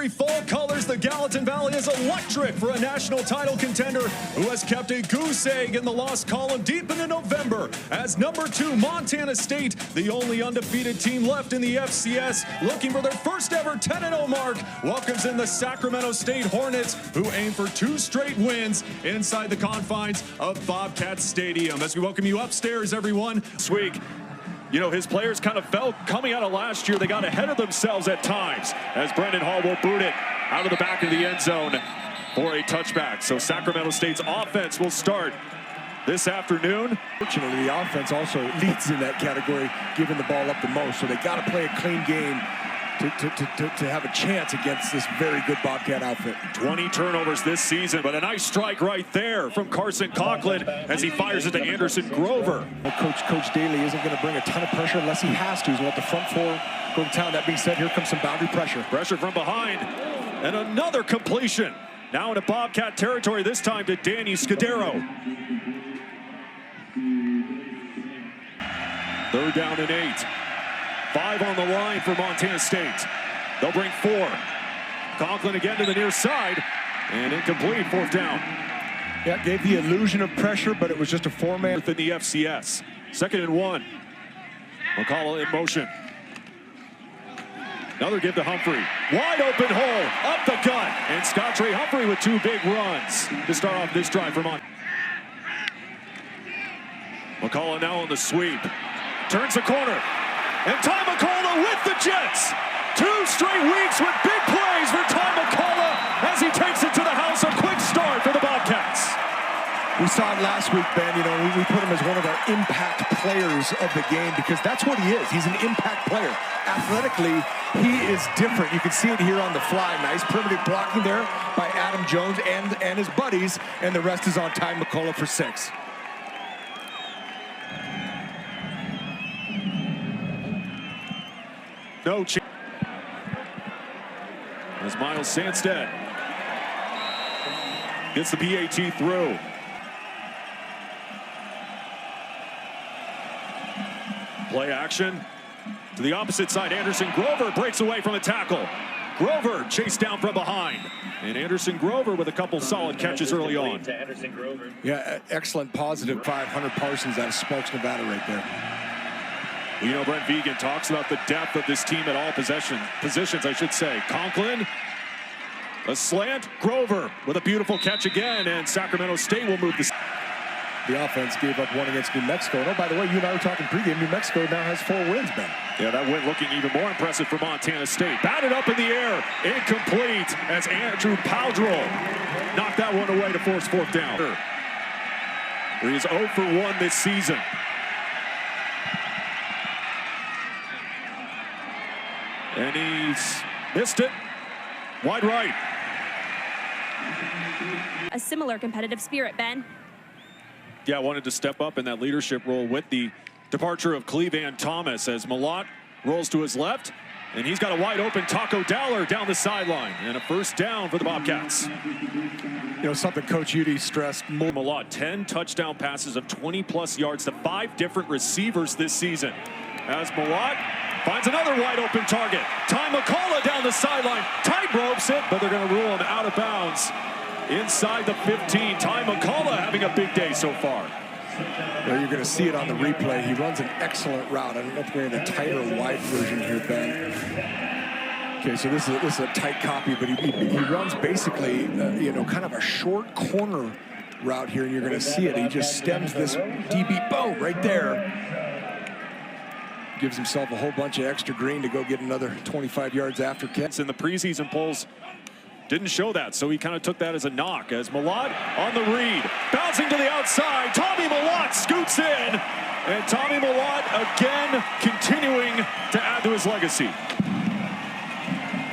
country fall colors, the Gallatin Valley is electric for a national title contender who has kept a goose egg in the loss column deep into November. As number 2, Montana State, the only undefeated team left in the FCS, looking for their first ever 10-0 mark, welcomes in the Sacramento State Hornets, who aim for 2 straight wins inside the confines of Bobcat Stadium. As we welcome you upstairs, everyone. This week, you know, his players kind of felt coming out of last year, they got ahead of themselves at times, as Brendan Hall will boot it out of the back of the end zone for a touchback. So Sacramento State's offense will start this afternoon. Fortunately, the offense also leads in that category, giving the ball up the most. So they got to play a clean game to have a chance against this very good Bobcat outfit. 20 turnovers this season, but a nice strike right there from Carson Conklin as he fires it to Anderson Grover. Well, Coach Daly isn't going to bring a ton of pressure unless he has to. He's going to let the front four go to town. That being said, here comes some boundary pressure. Pressure from behind, and another completion. Now into Bobcat territory, this time to Danny Scudero. 3rd down and 8. 5 on the line for Montana State. They'll bring 4. Conklin again to the near side, and incomplete, 4th down. Yeah, gave the illusion of pressure, but it was just a 4-man. Within the FCS. 2nd and 1. McCullough in motion. Another give to Humphrey. Wide open hole, up the gut. And Scott Trey Humphrey with 2 big runs to start off this drive for Montana. McCullough now on the sweep. Turns the corner. And Ty McCullough with the Jets. 2 straight weeks with big plays for Ty McCullough as he takes it to the house. A quick start for the Bobcats. We saw it last week, Ben. You know, we put him as one of our impact players of the game because that's what he is. He's an impact player. Athletically, he is different. You can see it here on the fly. Nice primitive blocking there by Adam Jones and his buddies, and the rest is on Ty McCullough for 6. No chance. As Miles Sandstead gets the PAT through. Play action to the opposite side. Anderson Grover breaks away from a tackle. Grover chased down from behind. And Anderson Grover with a couple solid catches early on. Yeah, excellent positive 500 Parsons out of Sparks, Nevada right there. You know, Brent Vigen talks about the depth of this team at all positions, I should say. Conklin, a slant, Grover with a beautiful catch again, and Sacramento State will move this. The offense gave up 1 against New Mexico. And, oh, by the way, you and I were talking pregame. New Mexico now has 4 wins, Ben. Yeah, that win looking even more impressive for Montana State. Batted up in the air, incomplete, as Andrew Powdrell knocked that one away to force 4th down. He is 0 for 1 this season. And he's missed it. Wide right. A similar competitive spirit, Ben. Yeah, wanted to step up in that leadership role with the departure of Cleveland Thomas as Malott rolls to his left. And he's got a wide open Taco Dowler down the sideline. And a 1st down for the Bobcats. You know, something Coach Udy stressed more. Malott, 10 touchdown passes of 20-plus yards to 5 different receivers this season. As Malott finds another wide open target. Ty McCullough down the sideline. Tight ropes it, but they're going to rule him out of bounds inside the 15. Ty McCullough having a big day so far. Well, you're going to see it on the replay. He runs an excellent route. I don't know if we're in the tight or wide version here, Ben. Okay, so this is a tight copy, but he runs basically, you know, kind of a short corner route here, and you're going to see it. He just stems this DB, boom, right there. Gives himself a whole bunch of extra green to go get another 25 yards after catch. In the preseason polls didn't show that, so he kind of took that as a knock. As Malott on the read, bouncing to the outside. Tommy Malott scoots in, and Tommy Malott again continuing to add to his legacy.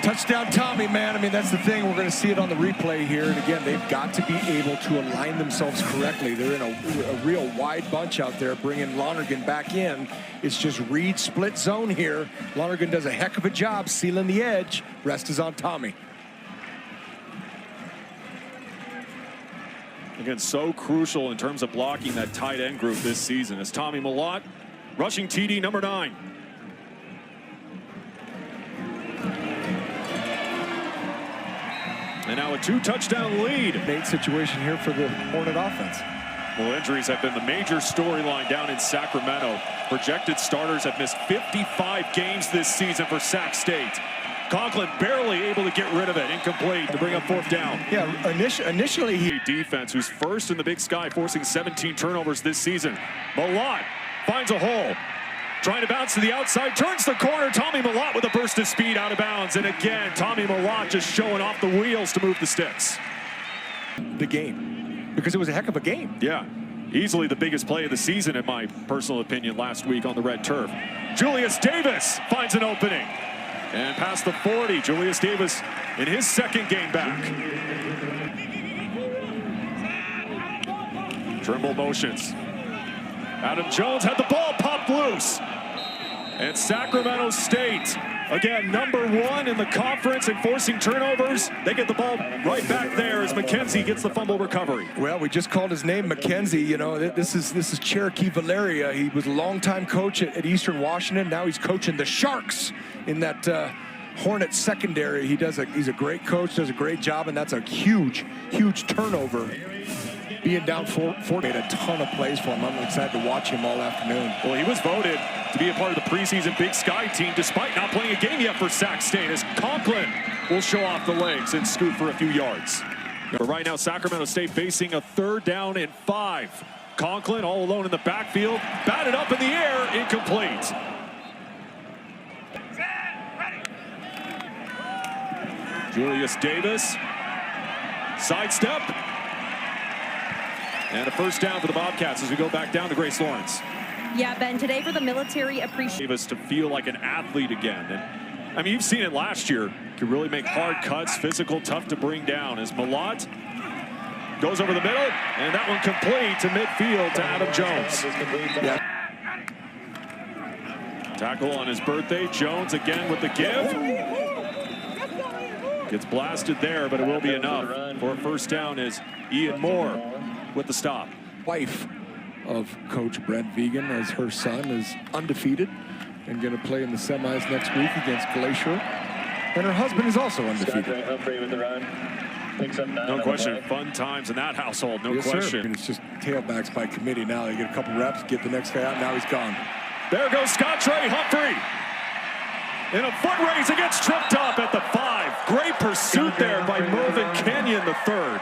Touchdown Tommy, man. I mean, that's the thing. We're going to see it on the replay here. And again, they've got to be able to align themselves correctly. They're in a real wide bunch out there, bringing Lonergan back in. It's just read split zone here. Lonergan does a heck of a job sealing the edge. Rest is on Tommy. Again, so crucial in terms of blocking that tight end group this season. As Tommy Malott, rushing TD number 9. And now a 2-touchdown lead. Great situation here for the Hornet offense. Well, injuries have been the major storyline down in Sacramento. Projected starters have missed 55 games this season for Sac State. Conklin barely able to get rid of it. Incomplete to bring up 4th down. Yeah, initially he... Defense, who's first in the Big Sky, forcing 17 turnovers this season. Malott finds a hole. Trying to bounce to the outside, turns the corner. Tommy Malott with a burst of speed out of bounds. And again, Tommy Malott just showing off the wheels to move the sticks. The game, because it was a heck of a game. Yeah, easily the biggest play of the season, in my personal opinion, last week on the red turf. Julius Davis finds an opening. And past the 40, Julius Davis in his 2nd game back. Trimble motions. Adam Jones had the ball popped loose. And Sacramento State, again, #1 in the conference in forcing turnovers. They get the ball right back there as McKenzie gets the fumble recovery. Well, we just called his name McKenzie. You know, this is Cherokee Valeria. He was a longtime coach at Eastern Washington. Now he's coaching the Sharks in that Hornet secondary. He's a great coach, does a great job, and that's a huge turnover. Being down 4 made a ton of plays for him. I'm excited to watch him all afternoon. Well, he was voted to be a part of the preseason Big Sky team despite not playing a game yet for Sac State, as Conklin will show off the legs and scoot for a few yards. But right now, Sacramento State facing a 3rd down and 5. Conklin all alone in the backfield, batted up in the air, incomplete. Julius Davis, sidestep. And a 1st down for the Bobcats as we go back down to Grace Lawrence. Yeah, Ben, today for the military appreciation. Davis to feel like an athlete again. And I mean, you've seen it last year. Can really make hard cuts, physical, tough to bring down. As Malott goes over the middle, and that one complete to midfield to Adam Jones. Yeah. Tackle on his birthday. Jones again with the give. Gets blasted there, but it will be enough for a 1st down as Ian Moore with the stop. Wife of Coach Brent Vegan, as her son is undefeated and going to play in the semis next week against Glacier. And her husband is also undefeated. No question, fun times in that household, no Yes, question. Sir. And it's just tailbacks by committee now. They get a couple reps, get the next guy out, now he's gone. There goes Scottrey Humphrey. In a foot race, it gets tripped up at the 5. Great pursuit there by Mervyn Kenyon, the 3rd.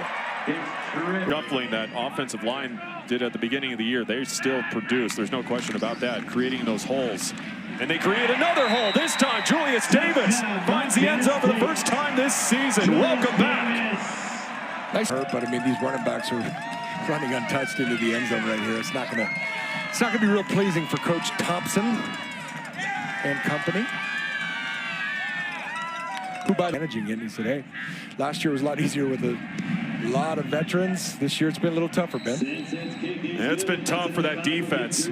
Shuffling that offensive line did at the beginning of the year, they still produce. There's no question about that, creating those holes. And they create another hole. This time, Julius Davis finds the end zone for the 1st time this season. Welcome back. Nice hurt, but I mean, these running backs are running untouched into the end zone right here. It's not gonna be real pleasing for Coach Thompson and company. Who by managing it, he said, hey, last year was a lot easier with a lot of veterans. This year it's been a little tougher, Ben. It's been tough for that defense.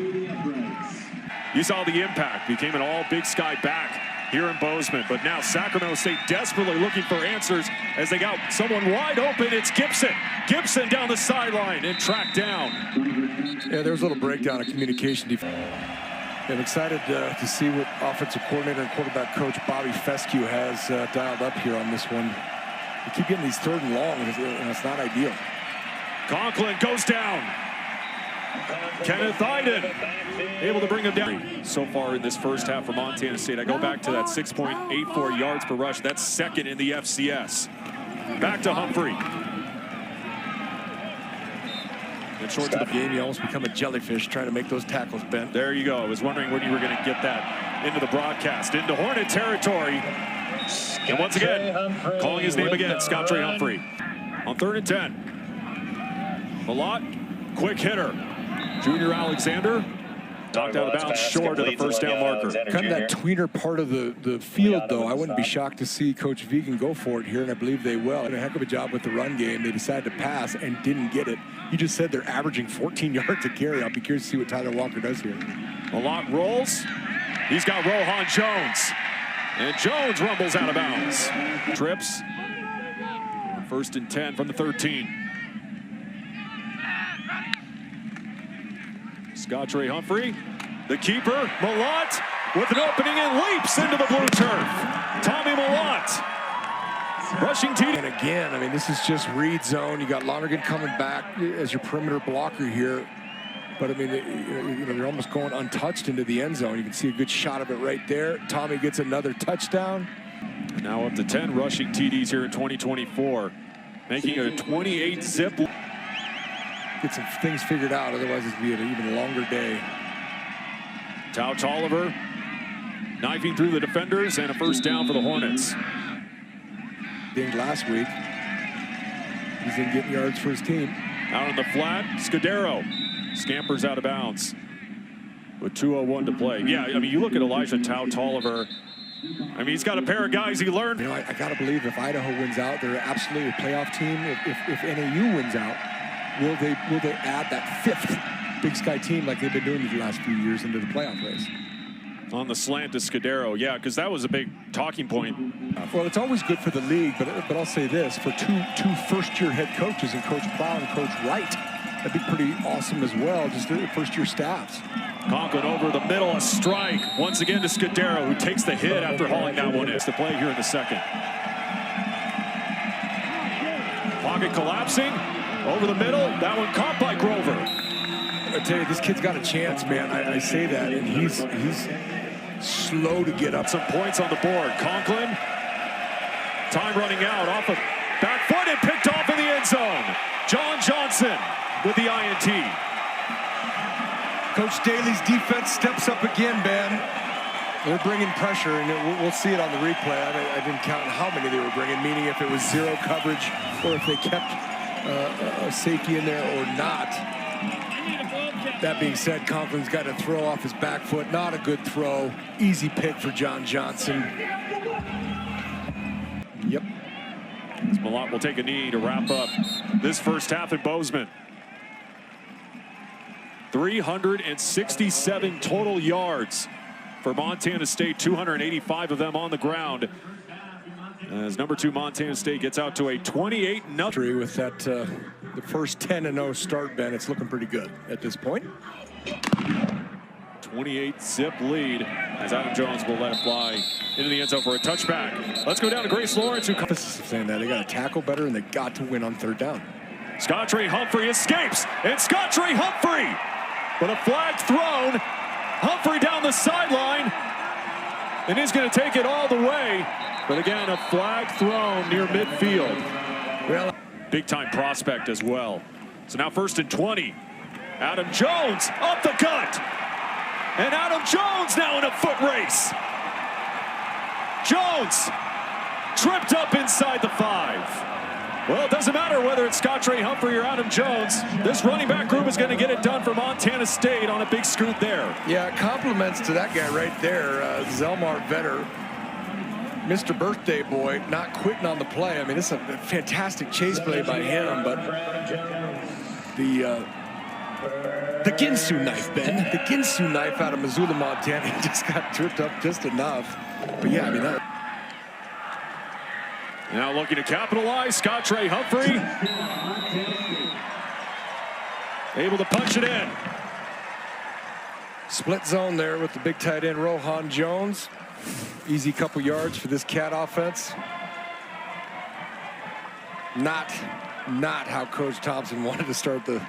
You saw the impact. Became an all Big Sky back here in Bozeman. But now Sacramento State desperately looking for answers as they got someone wide open. It's Gibson. Gibson down the sideline and tracked down. Yeah, there was a little breakdown of communication. I'm excited to see what offensive coordinator and quarterback coach Bobby Fescue has dialed up here on this one. We keep getting these 3rd and long, and it's not ideal. Conklin goes down. Kenneth Iden able to bring him down. So far in this 1st half for Montana State, I go back to that 6.84 yards per rush. That's 2nd in the FCS. Back to Humphrey. And short to the game, you almost become a jellyfish trying to make those tackles, Ben. There you go. I was wondering when you were going to get that into the broadcast. Into Hornet territory. And once again, calling his name again, Scottrey Humphrey. On 3rd and 10. Malott, quick hitter. Junior Alexander, knocked out of bounds short of the 1st down marker. Kind of that tweener part of the field, though. I wouldn't be shocked to see Coach Vegan go for it here, and I believe they will. Did a heck of a job with the run game. They decided to pass and didn't get it. You just said they're averaging 14 yards a carry. I'll be curious to see what Tyler Walker does here. Malott rolls. He's got Rohan Jones. And Jones rumbles out of bounds. Trips. 1st and 10 from the 13. Scottrey Humphrey, the keeper, Malott, with an opening and leaps into the blue turf. Tommy Malott. Rushing TD. And again, I mean, this is just read zone. You got Lonergan coming back as your perimeter blocker here. But, I mean, they're almost going untouched into the end zone. You can see a good shot of it right there. Tommy gets another touchdown. Now up to 10 rushing TDs here in 2024. Making a 28-zip. Get some things figured out. Otherwise, it's going to be an even longer day. Tao Tolliver knifing through the defenders and a first down for the Hornets. Dinged last week. He's in getting yards for his team. Out on the flat, Scudero scampers out of bounds with 2:01 to play. Yeah, I mean, you look at Elijah Tao Tolliver. I mean, he's got a pair of guys he learned. You know, I got to believe if Idaho wins out, they're absolutely a playoff team. If NAU wins out, will they add that fifth Big Sky team like they've been doing the last few years into the playoff race? On the slant to Scudero, yeah, because that was a big talking point. Well, it's always good for the league, but I'll say this, for two first-year head coaches, and Coach Plow and Coach Wright, that'd be pretty awesome as well, just the first-year staffs. Conklin over the middle, a strike. Once again to Scudero, who takes the hit after hauling that one in. It's the play here in the second. Pocket collapsing, over the middle, that one caught by Grover. I tell you, this kid's got a chance, man. I say that, and he's slow to get up. Some points on the board. Conklin, time running out, off of back foot and picked off in the end zone. John Johnson with the INT. Coach Daly's defense steps up again, Ben. They're bringing pressure, and we'll see it on the replay. I didn't count how many they were bringing, meaning if it was zero coverage or if they kept a safety in there or not. That being said, Conklin's got to throw off his back foot. Not a good throw. Easy pick for John Johnson. Yep. Malott will take a knee to wrap up this first half at Bozeman. 367 total yards for Montana State, 285 of them on the ground. As number 2 Montana State gets out to a 28-0. With that, the first 10-0 start, Ben, it's looking pretty good at this point. 28-zip lead as Adam Jones will let it fly into the end zone for a touchback. Let's go down to Grace Lawrence, who comes. Saying that they got to tackle better and they got to win on third down. Scottrey Humphrey escapes, and Scottrey Humphrey, but a flag thrown. Humphrey down the sideline, and he's going to take it all the way. But again, a flag thrown near midfield. Well, big-time prospect as well. So now 1st and 20. Adam Jones up the gut. And Adam Jones now in a foot race. Jones tripped up inside the 5. Well, it doesn't matter whether it's Scottrey Humphrey or Adam Jones. This running back group is going to get it done for Montana State on a big scoot there. Yeah, compliments to that guy right there, Zelmar Vetter. Mr. Birthday Boy, not quitting on the play. I mean, it's a fantastic chase play by him, but the Ginsu knife, Ben. The Ginsu knife out of Missoula, Montana, he just got tripped up just enough. But yeah, I mean, that. Now looking to capitalize, Scottrey Humphrey. Able to punch it in. Split zone there with the big tight end, Rohan Jones. Easy couple yards for this Cat offense. Not how Coach Thompson wanted to start the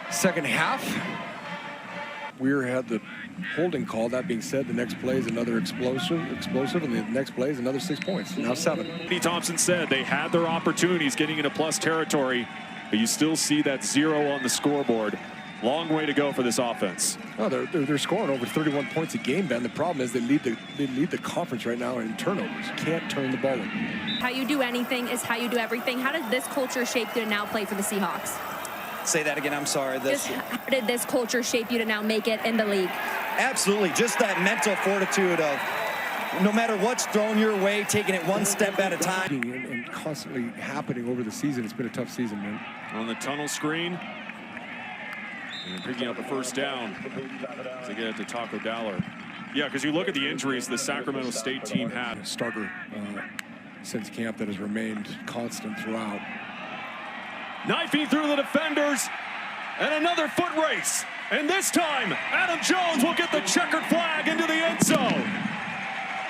second half. Weir had the holding call. That being said, the next play is another explosive, and the next play is another 6 points. Now 7. Thompson said they had their opportunities getting into plus territory, but you still see that 0 on the scoreboard. Long way to go for this offense. Oh, they're scoring over 31 points a game, Ben. The problem is they lead the conference right now in turnovers. Can't turn the ball over. How you do anything is how you do everything. How does this culture shape you to now play for the Seahawks? Say that again, I'm sorry. Just how did this culture shape you to now make it in the league? Absolutely, just that mental fortitude of no matter what's thrown your way, taking it one step at a time. And constantly happening over the season. It's been a tough season, man. On the tunnel screen. And picking up a first down to get it to Taco Daller. Yeah, because you look at the injuries the Sacramento State team had. A starter since camp that has remained constant throughout. Knifing through the defenders, and another foot race. And this time, Adam Jones will get the checkered flag into the end zone.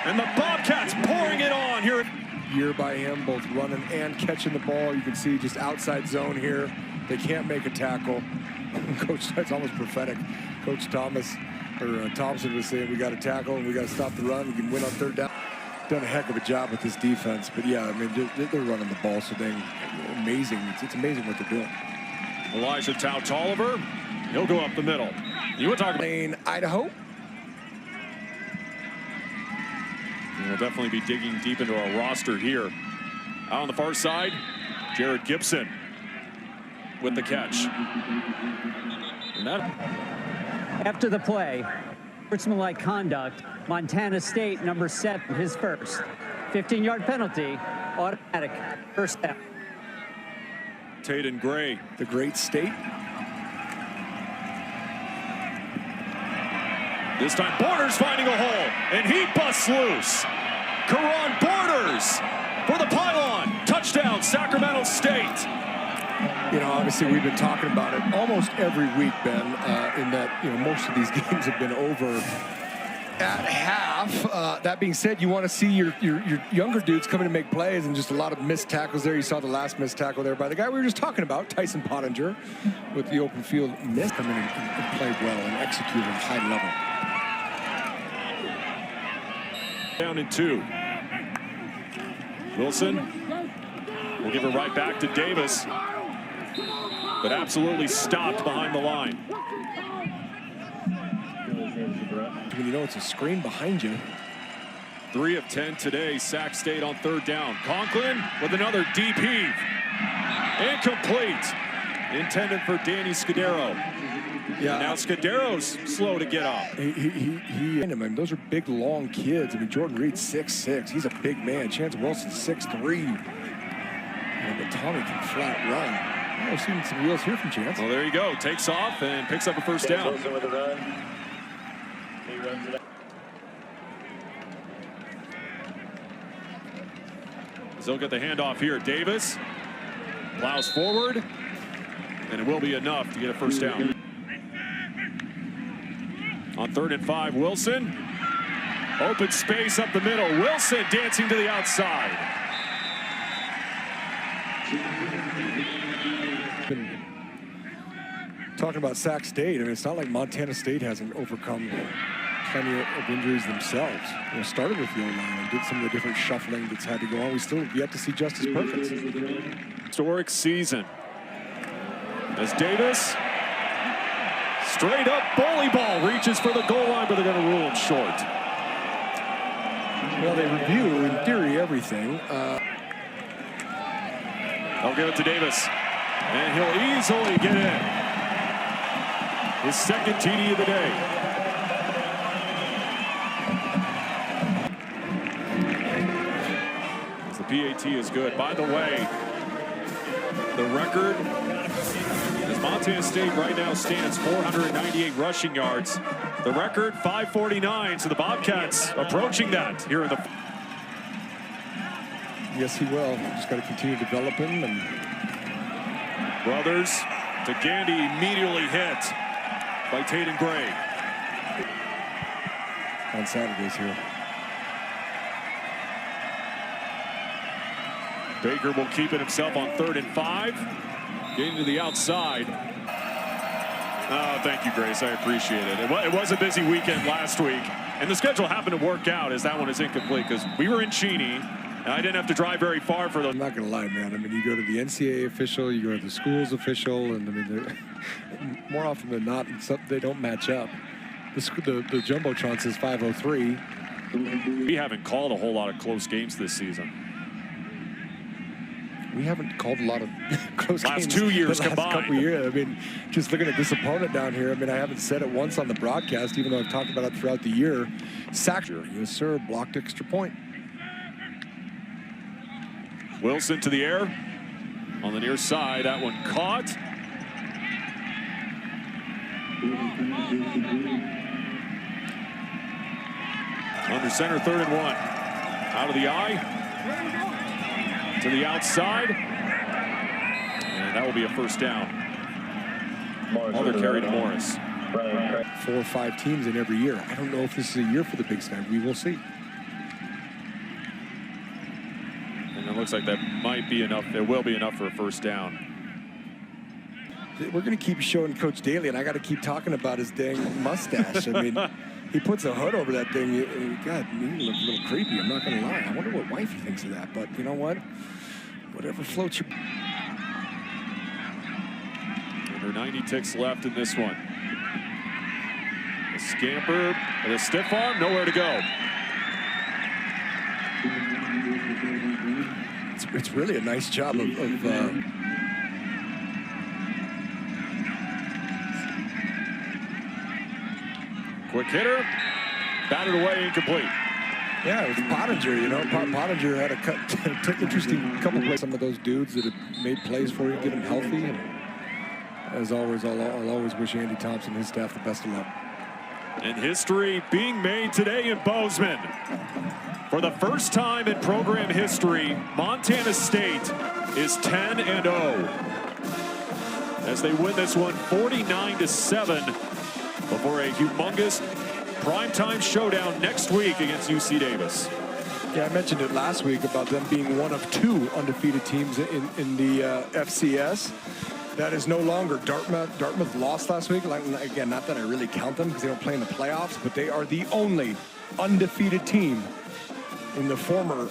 And the Bobcats pouring it on here. year by him, both running and catching the ball. You can see just outside zone here. They can't make a tackle. Coach, that's almost prophetic. Coach Thompson was saying we got to tackle and we got to stop the run. We can win on third down. Done a heck of a job with this defense, but yeah, I mean they're running the ball so dang amazing. It's amazing what they're doing. Elijah Tolliver, he'll go up the middle. You were talking about Idaho. We'll definitely be digging deep into our roster here. Out on the far side, Jared Gibson with the catch. And that... After the play, sportsmanlike conduct, Montana State, number 7, his first. 15-yard penalty, automatic, first down. Taden Gray, the great state. This time Borders finding a hole, and he busts loose. Karan Borders for the pylon. Touchdown, Sacramento State. You know, obviously we've been talking about it almost every week, Ben, in that, you know, most of these games have been over at half. That being said, you want to see your younger dudes coming to make plays, and just a lot of missed tackles there. You saw the last missed tackle there by the guy we were just talking about, Tyson Pottinger, with the open field miss. Come in and played well and executed at a high level. Down in 2. Wilson will give it right back to Davis, but absolutely stopped behind the line. When you know it's a screen behind you. 3 of 10 today, Sac State on third down. Conklin with another deep heave. Incomplete. Intended for Danny Scudero. Yeah. Now Scudero's slow to get up. I mean, those are big, long kids. I mean, Jordan Reed's 6'6". He's a big man. Chance Wilson's 6'3". But Tommy can flat run. I've seen some wheels here from Chance. Well, there you go. Takes off and picks up a first down. Wilson with a run. He runs it out. They'll get the handoff here. Davis plows forward, and it will be enough to get a first down. On 3rd and 5, Wilson. Open space up the middle. Wilson dancing to the outside. Been talking about Sac State. I mean, it's not like Montana State hasn't overcome plenty of injuries themselves. You know, started with the O-line and did some of the different shuffling that's had to go on. We still have yet to see Justice Perkins. Historic season. As Davis, straight up bully ball, reaches for the goal line, but they're going to rule him short. Well, they review, in theory, everything. They'll give it to Davis, and he'll easily get in. His second TD of the day. The PAT is good. By the way, the record, as Montana State right now stands 498 rushing yards. The record 549, so the Bobcats approaching that here in the... Yes, he will. Just got to continue to develop him. And Brothers to Gandy, immediately hit by Taden Gray. On Saturdays here. Baker will keep it himself on 3rd and 5. Getting to the outside. Oh, thank you, Grace. I appreciate it. It was a busy weekend last week, and the schedule happened to work out as that one is incomplete because we were in Cheney, and I didn't have to drive very far for those. I'm not going to lie, man. I mean, you go to the NCAA official, you go to the school's official, and I mean, more often than not, they don't match up. The Jumbotron says 503. We haven't called a whole lot of close games this season. We haven't called a lot of close games. Last 2 years the last combined. Couple years. I mean, just looking at this opponent down here, I mean, I haven't said it once on the broadcast, even though I've talked about it throughout the year. Sacker, yes, sir, blocked extra point. Wilson to the air on the near side. That one caught. Under center, 3rd and 1. Out of the eye. To the outside. And that will be a first down. Other carry to Morris. 4 or 5 teams in every year. I don't know if this is a year for the Big Sky. We will see. And it looks like that might be enough. It will be enough for a first down. We're going to keep showing Coach Daly, and I got to keep talking about his dang mustache. I mean, he puts a hood over that thing. God, he looks a little creepy. I'm not going to lie. I wonder what wifey thinks of that. But you know what? Whatever floats your... Under 90 ticks left in this one. A scamper and a stiff arm, nowhere to go. It's really a nice job of quick hitter, batted away, incomplete. Yeah, it was Pottinger, you know. Pottinger had a interesting couple plays. Some of those dudes that have made plays for you, get them healthy. And as always, I'll always wish Andy Thompson and his staff the best of luck. And history being made today in Bozeman. For the first time in program history, Montana State is 10-0 as they win this one 49-7 before a humongous primetime showdown next week against UC Davis. Yeah, I mentioned it last week about them being one of 2 undefeated teams in the FCS. That is no longer Dartmouth. Dartmouth lost last week. Again, not that I really count them because they don't play in the playoffs, but they are the only undefeated team in the former